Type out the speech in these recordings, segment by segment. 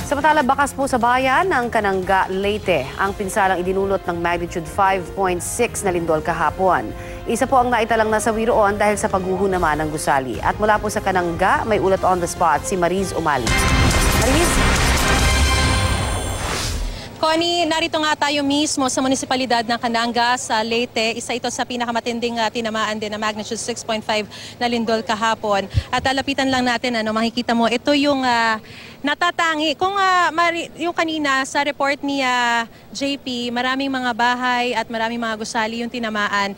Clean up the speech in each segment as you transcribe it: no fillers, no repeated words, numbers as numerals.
Samantala, bakas po sa bayan ng Cananga, Leyte ang pinsalang idinulot ng magnitude 5.6 na lindol kahapon. Isa po ang naitalang nasawi roon dahil sa pagguho naman ng gusali. At mula po sa Cananga, may ulat on the spot si Mariz Umali. Mariz? Connie, narito nga tayo mismo sa munisipalidad ng Cananga sa Leyte. Isa ito sa pinakamatinding tinamaan din na magnitude 6.5 na lindol kahapon. At lapitan lang natin, makikita mo, ito yung natatangi. Kung yung kanina sa report ni JP, maraming mga bahay at maraming mga gusali yung tinamaan.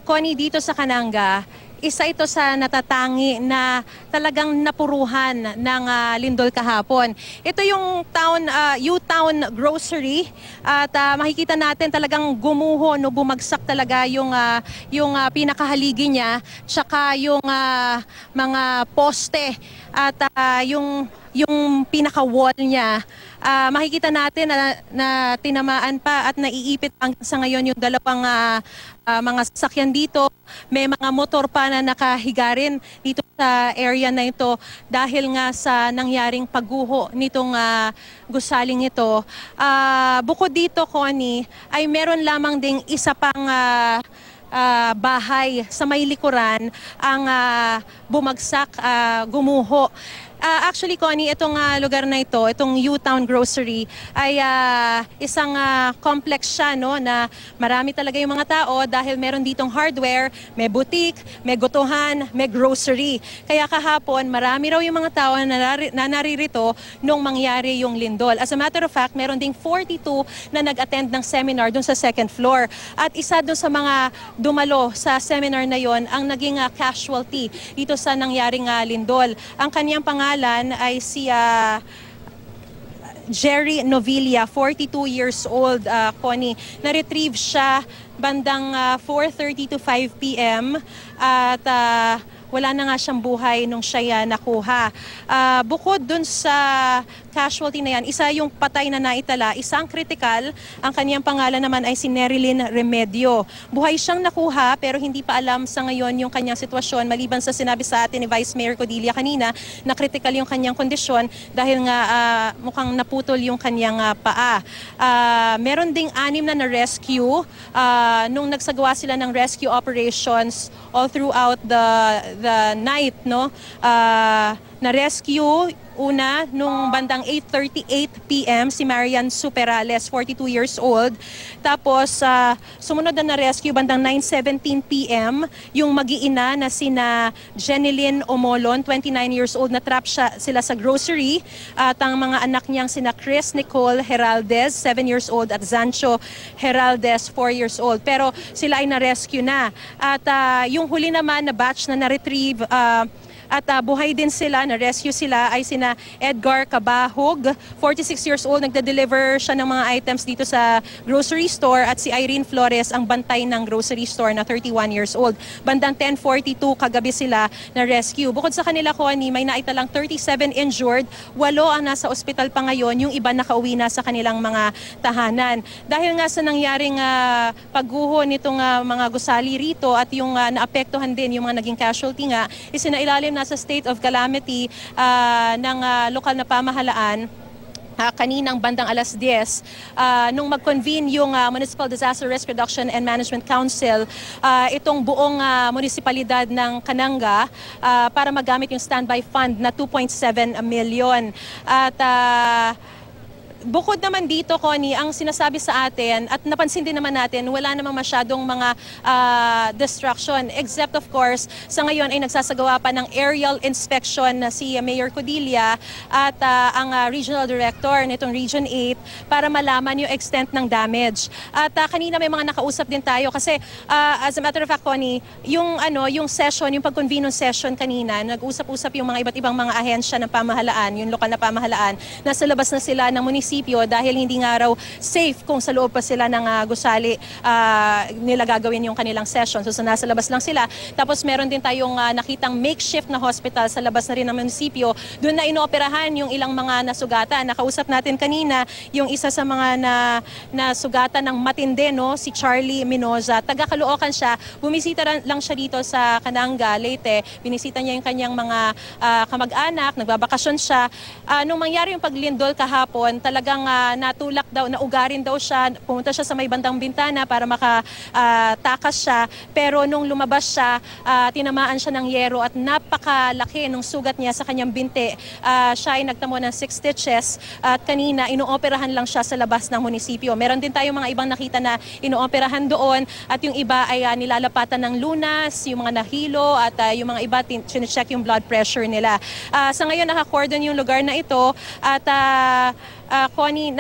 Connie, dito sa Cananga, isa ito sa natatangi na talagang napuruhan ng lindol kahapon. Ito yung U-Town Grocery at makikita natin talagang gumuho, bumagsak talaga yung pinakahaligi niya, tsaka yung mga poste at yung pinaka-wall niya. Makikita natin na tinamaan pa at naiipit hanggang sa ngayon yung dalawang mga sasakyan dito. May mga motor pa na nakahiga rin dito sa area na ito dahil nga sa nangyaring pagguho nitong gusaling ito. Bukod dito, Connie, ay meron lamang ding isa pang bahay sa may likuran ang bumagsak, gumuho. Actually, Connie, itong lugar na ito, itong U-Town Grocery, ay isang complex siya, na marami talaga yung mga tao dahil meron ditong hardware, may boutique, may gutuhan, may grocery. Kaya kahapon, marami raw yung mga tao na naririto nung mangyari yung lindol. As a matter of fact, meron ding 42 na nag-attend ng seminar dun sa second floor. At isa dun sa mga dumalo sa seminar na yon ang naging casualty dito sa nangyaring lindol. Ang kanyang pangalan ay si Jerry Novilla, 42 years old, Connie. Na-retrieve siya bandang 4:30 to 5 p.m. at wala na nga siyang buhay nung siya nakuha. Bukod dun sa casualty na yan, isa yung patay na naitala, isang critical. Ang kaniyang pangalan naman ay si Nerilyn Remedio. Buhay siyang nakuha pero hindi pa alam sa ngayon yung kanyang sitwasyon maliban sa sinabi sa atin ni Vice Mayor Codilla kanina na critical yung kanyang kondisyon dahil nga mukhang naputol yung kanyang paa. Meron ding 6 na na-rescue nung nagsagawa sila ng rescue operations all throughout the night, na-rescue una nung bandang 8:38 p.m. si Marian Superales, 42 years old. Tapos sumunod na na-rescue bandang 9:17 p.m. yung mag-iina na sina Jenilyn Omolon, 29 years old, na-trap sila sa grocery. At ang mga anak niyang sina Chris Nicole Heraldez, 7 years old, at Zancho Heraldez, 4 years old. Pero sila ay na-rescue na. At yung huli naman na batch na na-retrieve at buhay din sila, na-rescue sila, ay sina Edgar Cabahog, 46 years old, nagde-deliver siya ng mga items dito sa grocery store, at si Irene Flores, ang bantay ng grocery store, na 31 years old. Bandang 10:42 kagabi sila na-rescue. Bukod sa kanila, Connie, may naitalang 37 injured, 8 ang nasa ospital pa ngayon, yung iba nakauwi na sa kanilang mga tahanan. Dahil nga sa nangyaring pagguho nitong mga gusali rito at yung naapektuhan din yung mga naging casualty nga, isinailalim na sa state of calamity ng lokal na pamahalaan. Kaninang bandang alas 10, nung mag-convene yung Municipal Disaster Risk Reduction and Management Council, itong buong munisipalidad ng Cananga para magamit yung standby fund na 2.7 million. At bukod naman dito, Connie, ang sinasabi sa atin, at napansin din naman natin, wala namang masyadong mga destruction, except of course, sa ngayon ay nagsasagawa pa ng aerial inspection na si Mayor Codilla at ang Regional Director nitong Region 8 para malaman yung extent ng damage. At kanina may mga nakausap din tayo kasi as a matter of fact, Connie, yung session, yung pag-convene ng session kanina, nag-usap-usap yung mga iba't ibang mga ahensya ng pamahalaan, yung lokal na pamahalaan, nasa labas na sila ng munisipyo munisipyo dahil hindi nga raw safe kung sa loob pa sila ng gusali nila gagawin yung kanilang session. So nasa labas lang sila. Tapos meron din tayong nakitang makeshift na hospital sa labas na rin ng munisipyo. Doon na inooperahan yung ilang mga nasugatan. Nakausap natin kanina yung isa sa mga nasugatan ng matindi, no, si Charlie Minoza. Taga Caloocan siya. Bumisita lang siya dito sa Cananga, Leyte. Binisita niya yung kanyang mga kamag-anak, nagbabakasyon siya. Nung mangyari yung paglindol kahapon, talagang natulak daw, naugarin daw siya. Pumunta siya sa may bandang bintana para makatakas siya. Pero nung lumabas siya, tinamaan siya ng yero at napakalaki ng sugat niya sa kanyang binti. Siya ay nagtamo ng 6 stitches at kanina inooperahan lang siya sa labas ng munisipyo. Meron din tayong mga ibang nakita na inooperahan doon at yung iba ay nilalapatan ng lunas, yung mga nahilo at yung mga iba chinecheck yung blood pressure nila. Sa ngayon naka-cordon yung lugar na ito at Connie,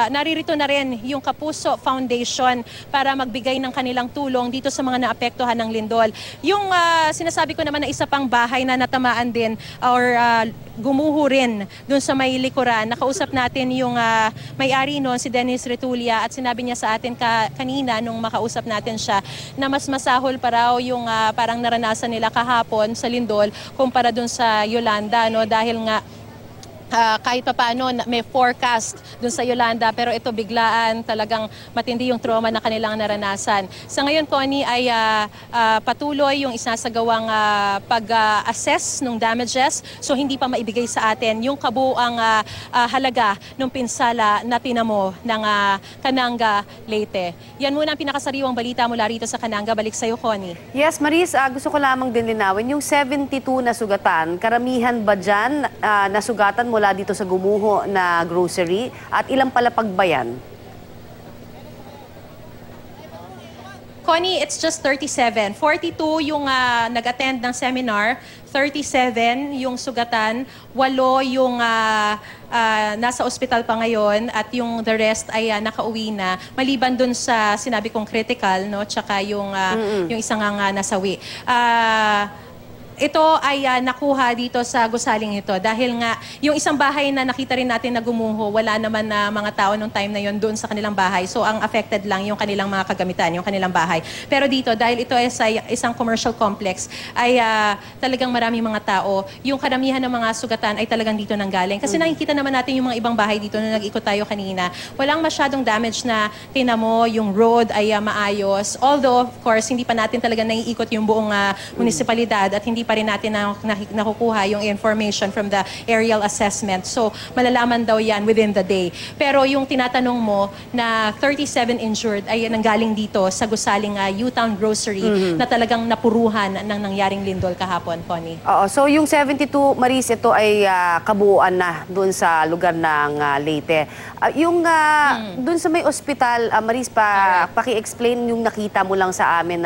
naririto na rin yung Kapuso Foundation para magbigay ng kanilang tulong dito sa mga naapektuhan ng lindol. Yung sinasabi ko naman na isa pang bahay na natamaan din or gumuho rin dun sa may likuran. Nakausap natin yung may-ari noon, si Dennis Retulia, at sinabi niya sa atin kanina nung makausap natin siya na mas masahol pa raw yung parang naranasan nila kahapon sa lindol kumpara dun sa Yolanda, no? Dahil nga kahit pa paano may forecast dun sa Yolanda pero ito biglaan, talagang matindi yung trauma na kanilang naranasan. Sa ngayon, Connie, ay patuloy yung isasagawang pag-assess ng damages, so hindi pa maibigay sa atin yung kabuang halaga ng pinsala na tinamo ng Cananga, Leyte. Yan muna ang pinakasariwang balita mula rito sa Cananga. Balik sa'yo, Connie. Yes, Maris, gusto ko lamang din linawin yung 72 na sugatan. Karamihan ba dyan na sugatan mula dito sa gumuho na grocery at ilang palapag ba yan? Connie, it's just 37. 42 yung nag-attend ng seminar, 37 yung sugatan, 8 yung nasa ospital pa ngayon at yung the rest ay nakauwi na. Maliban dun sa sinabi kong critical, no, tsaka yung isang nasawi. Ito ay nakuha dito sa gusaling ito dahil nga yung isang bahay na nakita rin natin na gumuho, wala naman na mga tao nung time na yon doon sa kanilang bahay. So ang affected lang yung kanilang mga kagamitan, yung kanilang bahay. Pero dito, dahil ito ay isang commercial complex, ay talagang maraming mga tao. Yung karamihan ng mga sugatan ay talagang dito nanggaling. Kasi nakikita naman natin yung mga ibang bahay dito nung nag-ikot tayo kanina. Walang masyadong damage na tinamo, yung road ay maayos. Although, of course, hindi pa natin talaga naiikot yung buong munisipalidad at hindi pa rin natin nakukuha yung information from the aerial assessment. So, malalaman daw yan within the day. Pero yung tinatanong mo na 37 injured ay nanggaling dito sa gusaling U-Town Grocery na talagang napuruhan ng nangyaring lindol kahapon, Connie. Oo, so yung 72, Maris, ito ay kabuuan na doon sa lugar ng Leyte. Yung doon sa may ospital, Maris, paki-explain yung nakita mo lang sa amin.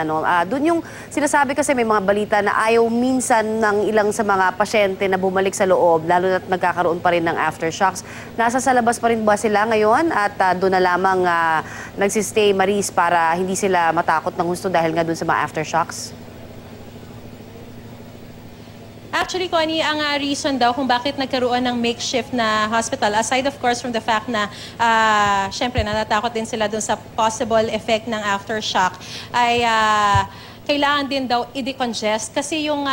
Doon yung sinasabi kasi may mga balita na ayaw minsan ng ilang sa mga pasyente na bumalik sa loob, lalo na't nagkakaroon pa rin ng aftershocks. Nasa sa labas pa rin ba sila ngayon at doon na lamang nagsistay, Maris, para hindi sila matakot ng gusto dahil nga doon sa mga aftershocks? Actually, Connie, ang reason daw kung bakit nagkaroon ng makeshift na hospital, aside of course from the fact na syempre natatakot din sila doon sa possible effect ng aftershock, ay kailangan din daw i-decongest kasi yung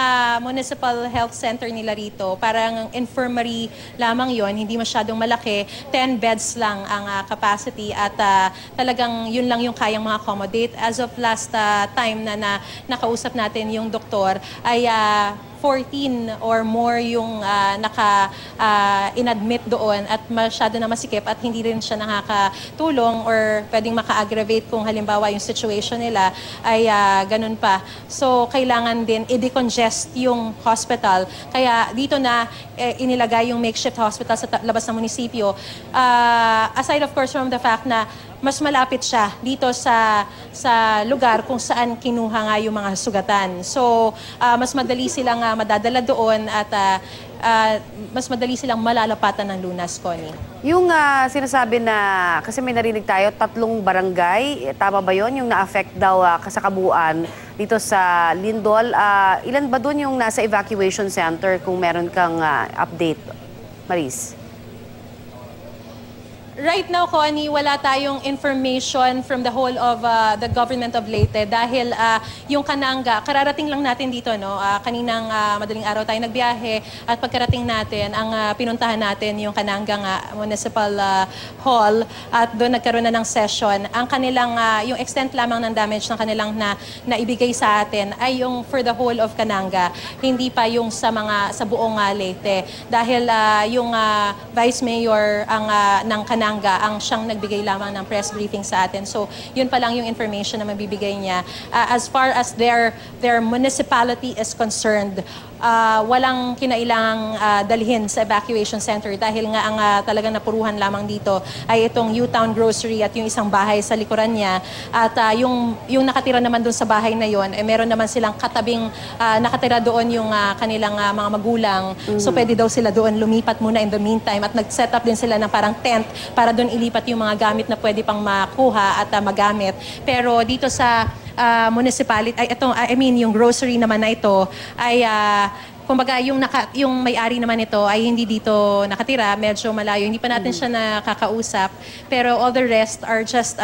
municipal health center nila rito, parang infirmary lamang yon, hindi masyadong malaki, 10 beds lang ang capacity at talagang yun lang yung kayang ma-accommodate. As of last time na nakausap natin yung doktor, ay 14 or more yung inadmit doon at masyado na masikip at hindi rin siya nakakatulong or pwedeng maka-aggravate kung halimbawa yung situation nila ay ganun pa. So, kailangan din i-decongest yung hospital. Kaya dito na inilagay yung makeshift hospital sa labas ng munisipyo. Aside of course from the fact na mas malapit siya dito sa lugar kung saan kinuha nga yung mga sugatan. So, mas madali silang madadala doon at mas madali silang malalapatan ng lunas, Connie. Yung sinasabi na, kasi may narinig tayo, 3 barangay, tama ba yun? Yung na-affect daw sa kabuuan dito sa Lindol. Ilan ba doon yung nasa evacuation center kung meron kang update, Maris? Right now, Connie, wala tayong information from the whole of the government of Leyte dahil yung Kananga, kararating lang natin dito, no? Kaninang madaling araw tayo nagbiyahe at pagkarating natin, ang pinuntahan natin yung Kananga Municipal Hall at doon nagkaroon na ng session. Ang kanilang, yung extent lamang ng damage ng kanilang naibigay sa atin ay yung for the whole of Kananga, hindi pa yung sa buong Leyte. Dahil yung Vice Mayor ng Kananga, ang siyang nagbigay lamang ng press briefing sa atin. So, yun pa lang yung information na mabibigay niya. As far as their municipality is concerned, walang kinailangang dalhin sa evacuation center dahil nga ang talagang napuruhan lamang dito ay itong U-Town Grocery at yung isang bahay sa likuran niya. At yung nakatira naman doon sa bahay na yon, meron naman silang katabing nakatira doon yung kanilang mga magulang. So pwede daw sila doon lumipat muna in the meantime at nag-set up din sila ng parang tent para doon ilipat yung mga gamit na pwede pang makuha at magamit. Pero dito sa municipality, yung grocery naman na ito ay kumbaga yung may-ari naman ito ay hindi dito nakatira, medyo malayo. Hindi pa natin siya nakakausap. Pero all the rest are just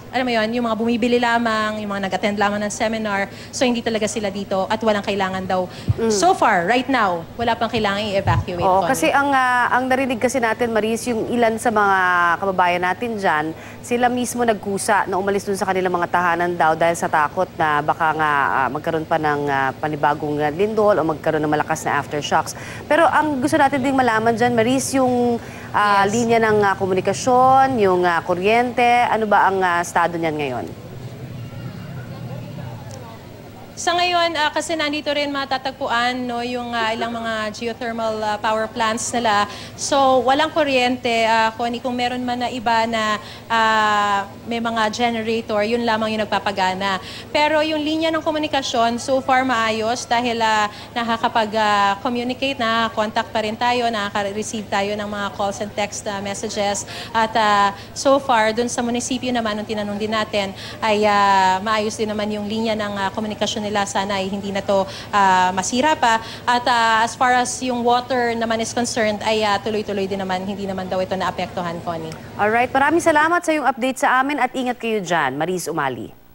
alam mo yun, yung mga bumibili lamang, yung mga nag-attend lamang ng seminar. So hindi talaga sila dito at walang kailangan daw. So far, right now, wala pang kailangan i-evacuate. Kasi ang narinig kasi natin, Maris, yung ilan sa mga kababayan natin dyan, sila mismo nagkusa na umalis dun sa kanilang mga tahanan daw dahil sa takot na baka nga magkaroon pa ng panibagong lindol o magkaroon ng malakas na aftershocks. Pero ang gusto natin ding malaman dyan, Maris, yung linya ng komunikasyon, yung kuryente, ano ba ang estado niyan ngayon? Sa ngayon, kasi nandito rin matatagpuan no, yung ilang mga geothermal power plants nila. So, walang kuryente. Kung meron man na iba na may mga generator, yun lamang yung nagpapagana. Pero yung linya ng komunikasyon, so far maayos dahil nakakapag-communicate, nakaka-contact pa rin tayo, nakaka-receive tayo ng mga calls and text messages. At so far, dun sa munisipyo naman, nung tinanong din natin, ay maayos din naman yung linya ng komunikasyon nila. Sana ay hindi na to masira pa. At as far as yung water naman is concerned, ay tuloy-tuloy din naman, hindi naman daw ito naapektuhan, Connie. Alright, maraming salamat sa yung update sa amin at ingat kayo dyan, Maris Umali.